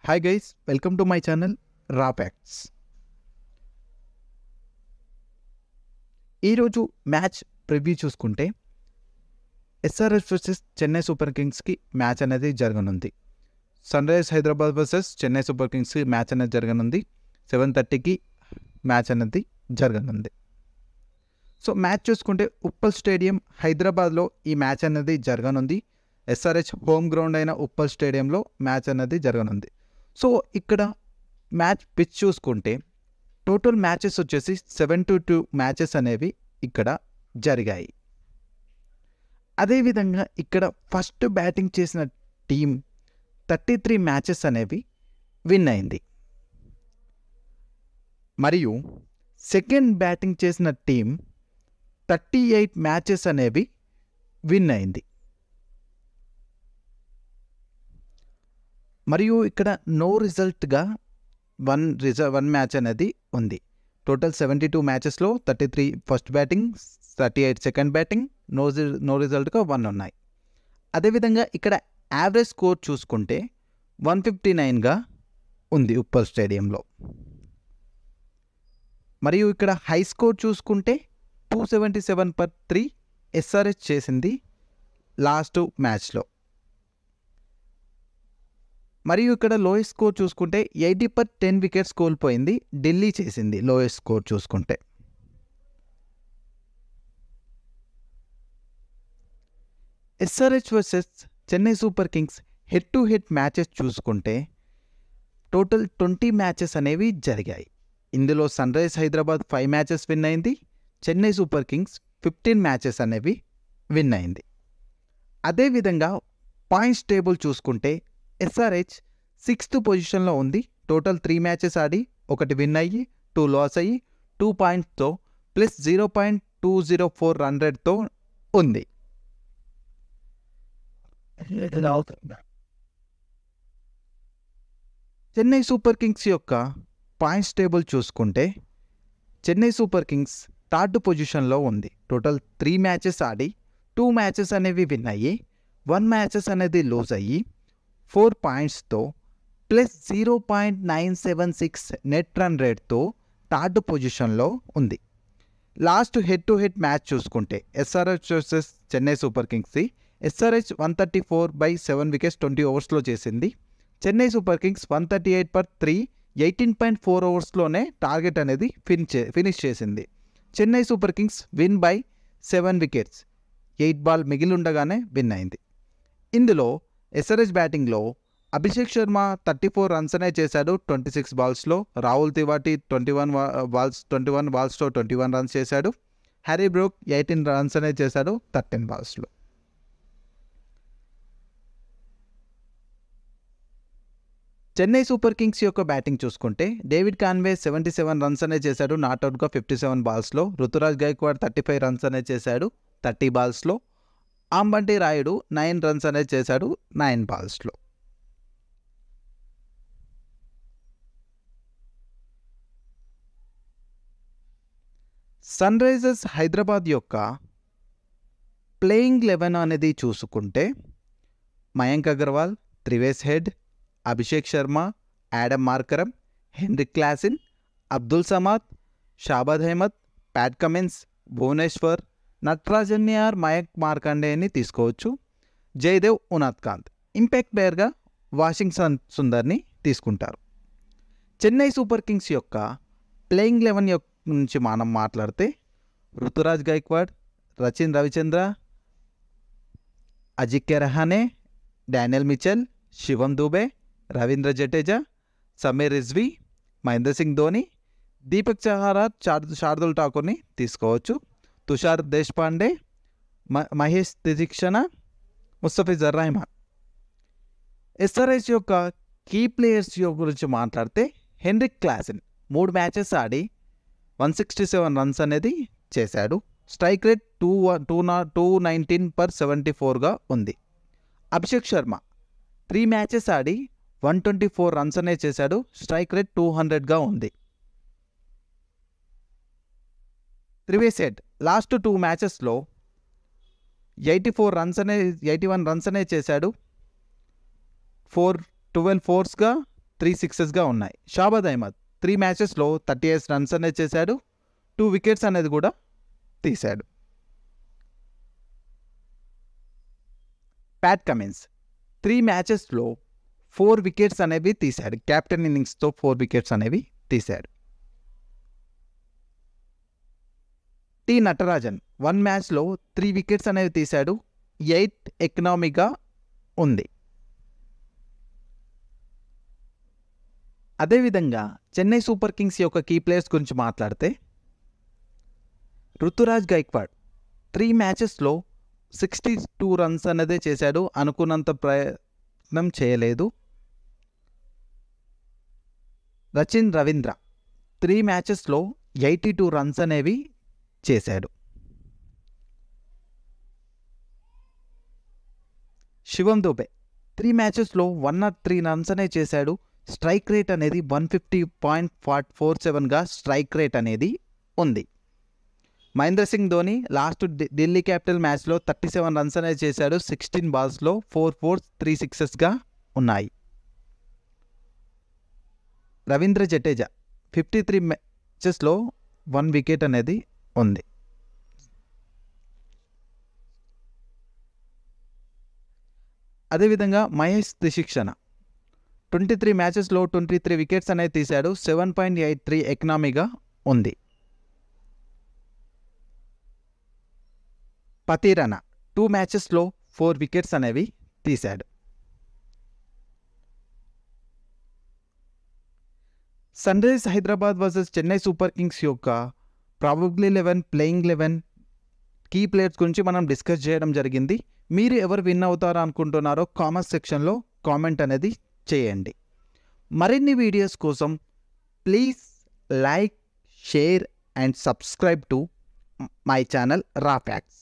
Hi guys, welcome to my channel raw facts. ఈరోజు match preview చూసుకుంటే SRH versus Chennai Super కింగ్స్కి match అనేది జరగనుంది. Sunrisers Hyderabad versus Chennai Super కింగ్స్కి మ్యాచ్ అనేది జరగనుంది. 7:30కి మ్యాచ్ అనేది జరగనుంది. సో మ్యాచ్ చూసుకుంటే ఉప్పల్ స్టేడియం హైదరాబాద్లో ఈ మ్యాచ్ అనేది జరగనుంది. ఎస్ఆర్హెచ్ హోమ్ గ్రౌండ్ అయిన ఉప్పల్ స్టేడియంలో మ్యాచ్ అనేది జరగనుంది. సో ఇక్కడ మ్యాచ్ పిచ్ చూసుకుంటే టోటల్ మ్యాచెస్ వచ్చేసి 7-2 మ్యాచెస్ అనేవి ఇక్కడ జరిగాయి. అదేవిధంగా ఇక్కడ ఫస్ట్ బ్యాటింగ్ చేసిన టీం 33 మ్యాచెస్ అనేవి విన్ అయింది. మరియు సెకండ్ బ్యాటింగ్ చేసిన టీం 38 మ్యాచెస్ అనేవి విన్ అయింది. మరియు ఇక్కడ నో రిజల్ట్గా వన్ మ్యాచ్ అనేది ఉంది. టోటల్ 72 మ్యాచెస్లో 33 first batting, 38 second batting, no రిజల్ట్గా 1 ఉన్నాయి. అదేవిధంగా ఇక్కడ యావరేజ్ స్కోర్ చూసుకుంటే 159గా ఉంది ఉప్పల్ స్టేడియంలో. మరియు ఇక్కడ హై స్కోర్ చూసుకుంటే 277/3 ఎస్ఆర్హెచ్ చేసింది లాస్ట్ మ్యాచ్లో. మరియు ఇక్కడ లోయెస్ట్ స్కోర్ చూసుకుంటే 80/10 వికెట్స్ కోల్పోయింది ఢిల్లీ చేసింది లోయెస్ట్ స్కోర్ చూసుకుంటే. SRH versus Chennai Super Kings head to head matches చూసుకుంటే టోటల్ 20 మ్యాచెస్ అనేవి జరిగాయి. ఇందులో Sunrisers Hyderabad 5 matches win అయింది. చెన్నై సూపర్ కింగ్స్ 15 మ్యాచెస్ అనేవి విన్ అయింది. అదేవిధంగా పాయింట్స్ టేబుల్ చూసుకుంటే ఎస్ఆర్హెచ్ 6th పొజిషన్లో ఉంది. టోటల్ 3 మ్యాచెస్ ఆడి 1 విన్ అయ్యి 2 లాస్ అయ్యి 2 పాయింట్స్తో ప్లస్ 0.204 రన్ రేట్తో ఉంది. చెన్నై సూపర్ కింగ్స్ యొక్క పాయింట్స్ టేబుల్ చూసుకుంటే చెన్నై సూపర్ కింగ్స్ 3rd పొజిషన్లో ఉంది. టోటల్ 3 మ్యాచెస్ ఆడి 2 మ్యాచెస్ అనేవి విన్ అయ్యి 1 మ్యాచెస్ అనేది లూజ్ అయ్యి 4 పాయింట్స్తో ప్లస్ 0.976 నెట్ రన్ రేట్తో 3rd పొజిషన్లో ఉంది. Last head to head match చూసుకుంటే ఎస్ఆర్హెచ్ వర్సెస్ చెన్నై సూపర్ కింగ్స్ది ఎస్ఆర్హెచ్ 134/7 వికెట్స్ 20 ఓవర్స్లో చేసింది. చెన్నై సూపర్ కింగ్స్ 138/3 18.4 ఓవర్స్లోనే టార్గెట్ అనేది ఫినిష్ చేసింది. Chennai Super Kings win by 7 wickets, 8 ball మిగిలి ఉండగానే విన్ అయింది. ఇందులో ఎస్ఆర్హెచ్ బ్యాటింగ్లో అభిషేక్ శర్మ 34 రన్స్ అనే చేశాడు 26 బాల్స్లో. రాహుల్ తివాటి 21 బాల్స్తో 21 రన్స్ చేశాడు. హ్యారీ బ్రూక్ 18 రన్స్ అనే చేశాడు 13 బాల్స్లో. చెన్నై సూపర్ కింగ్స్ యొక్క బ్యాటింగ్ చూసుకుంటే డేవిడ్ కాన్వే 77 రన్స్ అనే చేశాడు నాట్అవుట్గా 57 బాల్స్లో. రుతురాజ్ గైక్వాడ్ 35 రన్స్ అనే చేశాడు 30 బాల్స్లో. అంబంటి రాయుడు 9 రన్స్ అనేది చేశాడు 9 బాల్స్లో. సన్ రైజర్స్ హైదరాబాద్ యొక్క ప్లేయింగ్ 11 అనేది చూసుకుంటే Mayank Agarwal, Travis Head, Abhishek Sharma, Aiden Markram, Heinrich Klaasen, Abdul Samad, Shahbaz Ahmed, Pat Cummins, Bhuvneshwar, నట్రాజన్యార్, మయాంక్ మార్కండేని తీసుకోవచ్చు. జయదేవ్ ఉనాద్కాంత్, ఇంపాక్ట్ ప్లేయర్గా వాషింగ్టన్ సుందర్ని తీసుకుంటారు. చెన్నై సూపర్ కింగ్స్ యొక్క ప్లేయింగ్ 11 నుంచి మనం మాట్లాడితే రుతురాజ్ గైక్వాడ్, రచిన్ రవిచంద్ర, అజింక్య రహానే, డానియల్ మిచెల్, శివం దుబే, రవీంద్ర జడేజా, సమీర్ రిజ్వీ, మహేంద్ర సింగ్ ధోని, దీపక్ చహార్, శార్దుల్ ఠాకూర్ని తీసుకోవచ్చు. తుషార్ దేశ్పాండే, మహేష్ తితిక్షణ, ముస్తఫిజుర్ రెహమాన్. ఎస్ఆర్హెచ్ యొక్క కీ ప్లేయర్స్ గురించి మాట్లాడితే హెన్రిక్ క్లాసిన్ 3 మ్యాచెస్ ఆడి 167 రన్స్ అనేది చేశాడు. స్ట్రైక్ రేట్ 219/74గా ఉంది. అభిషేక్ శర్మ 3 మ్యాచెస్ ఆడి 124 రన్స్ అనేది చేశాడు. స్ట్రైక్ రేట్ 200గా ఉంది. త్రివేస్ హెడ్ లాస్ట్ 2 మ్యాచెస్లో 81 రన్స్ అనే చేశాడు. 12 ఫోర్స్గా 3 సిక్సెస్గా ఉన్నాయి. షాబాద్ అహ్మద్ 3 మ్యాచెస్లో 38 రన్స్ అనేది చేశాడు, 2 వికెట్స్ అనేది కూడా తీశాడు. ప్యాట్ కమిన్స్ 3 మ్యాచెస్లో 4 వికెట్స్ అనేవి తీశాడు. క్యాప్టెన్ ఇన్నింగ్స్తో 4 వికెట్స్ అనేవి తీశాడు. టి నటరాజన్ 1 మ్యాచ్లో 3 వికెట్స్ అనేవి తీశాడు, 8 ఎకనామీగా ఉంది. అదేవిధంగా చెన్నై సూపర్ కింగ్స్ యొక్క కీ ప్లేయర్స్ గురించి మాట్లాడితే రుతురాజ్ గైక్వాడ్ 3 మ్యాచెస్లో 62 రన్స్ అనేది చేశాడు, అనుకున్నంత ప్రయత్నం చేయలేదు. రచిన్ రవీంద్ర 3 మ్యాచెస్లో 82 రన్స్ అనేవి చేశాడు. శివం దుబే 3 మ్యాచెస్లో 103 రన్స్ అనేది చేశాడు. స్ట్రైక్ రేట్ అనేది 150.47గా స్ట్రైక్ రేట్ అనేది ఉంది. మహేంద్ర సింగ్ ధోని లాస్ట్ ఢిల్లీ క్యాపిటల్ మ్యాచ్లో 37 రన్స్ అనేది చేశాడు. 16 బాల్స్లో 4 4s 3 6గా ఉన్నాయి. రవీంద్ర జడేజా 53 మ్యాచెస్లో 1 వికెట్ అనేది ఉంది. అదేవిధంగా మహేష్ త్రిశిక్షణ 23 మ్యాచెస్లో 23 వికెట్స్ అనేది తీశాడు. 7.83 ఎకనామీగా ఉంది. పతిరణ 2 మ్యాచెస్లో 4 వికెట్స్ అనేవి తీశాడు. Sunrisers Hyderabad versus Chennai Super Kings యొక్క ప్రాబబ్లీ 11 ప్లేయింగ్ 11 కీ ప్లేయర్స్ గురించి మనం డిస్కస్ చేయడం జరిగింది. మీరు ఎవరు విన్ అవుతారో అనుకుంటున్నారో కామెంట్ సెక్షన్లో కామెంట్ అనేది చేయండి. మరిన్ని వీడియోస్ కోసం please like, share and subscribe to my channel raw facts.